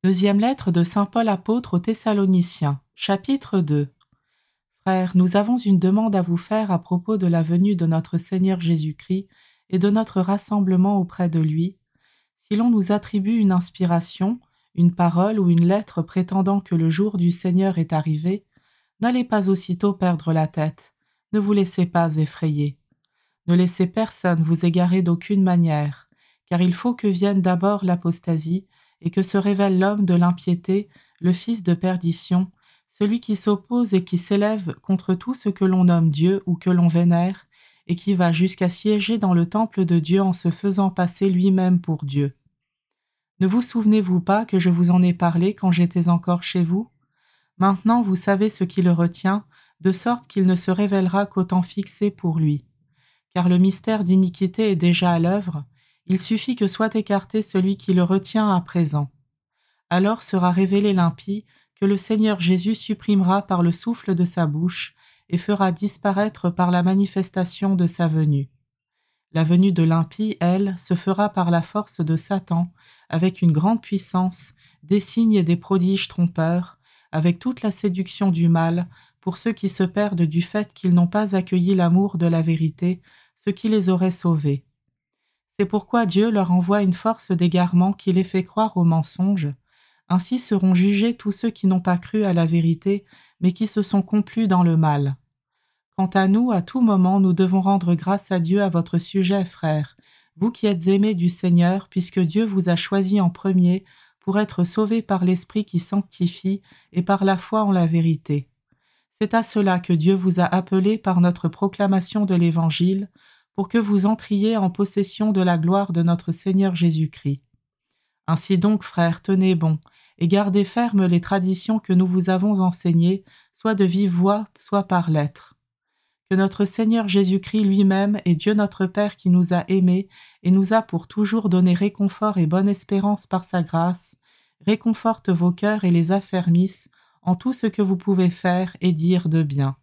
Deuxième lettre de saint Paul apôtre aux Thessaloniciens, chapitre 2. Frères, nous avons une demande à vous faire à propos de la venue de notre Seigneur Jésus-Christ et de notre rassemblement auprès de lui. Si l'on nous attribue une inspiration, une parole ou une lettre prétendant que le jour du Seigneur est arrivé, n'allez pas aussitôt perdre la tête, ne vous laissez pas effrayer. Ne laissez personne vous égarer d'aucune manière, car il faut que vienne d'abord l'apostasie et que se révèle l'homme de l'impiété, le fils de perdition, celui qui s'oppose et qui s'élève contre tout ce que l'on nomme Dieu ou que l'on vénère, et qui va jusqu'à siéger dans le temple de Dieu en se faisant passer lui-même pour Dieu. Ne vous souvenez-vous pas que je vous en ai parlé quand j'étais encore chez vous? Maintenant vous savez ce qui le retient, de sorte qu'il ne se révélera qu'au temps fixé pour lui. Car le mystère d'iniquité est déjà à l'œuvre, il suffit que soit écarté celui qui le retient à présent. Alors sera révélé l'impie, que le Seigneur Jésus supprimera par le souffle de sa bouche et fera disparaître par la manifestation de sa venue. La venue de l'impie, elle, se fera par la force de Satan, avec une grande puissance, des signes et des prodiges trompeurs, avec toute la séduction du mal, pour ceux qui se perdent du fait qu'ils n'ont pas accueilli l'amour de la vérité, ce qui les aurait sauvés. C'est pourquoi Dieu leur envoie une force d'égarement qui les fait croire au mensonge. Ainsi seront jugés tous ceux qui n'ont pas cru à la vérité, mais qui se sont complus dans le mal. Quant à nous, à tout moment, nous devons rendre grâce à Dieu à votre sujet, frères, vous qui êtes aimés du Seigneur, puisque Dieu vous a choisis en premier pour être sauvés par l'Esprit qui sanctifie et par la foi en la vérité. C'est à cela que Dieu vous a appelés par notre proclamation de l'Évangile, pour que vous entriez en possession de la gloire de notre Seigneur Jésus-Christ. Ainsi donc, frères, tenez bon, et gardez fermes les traditions que nous vous avons enseignées, soit de vive voix, soit par lettres. Que notre Seigneur Jésus-Christ lui-même et Dieu notre Père qui nous a aimés et nous a pour toujours donné réconfort et bonne espérance par sa grâce, réconforte vos cœurs et les affermisse en tout ce que vous pouvez faire et dire de bien.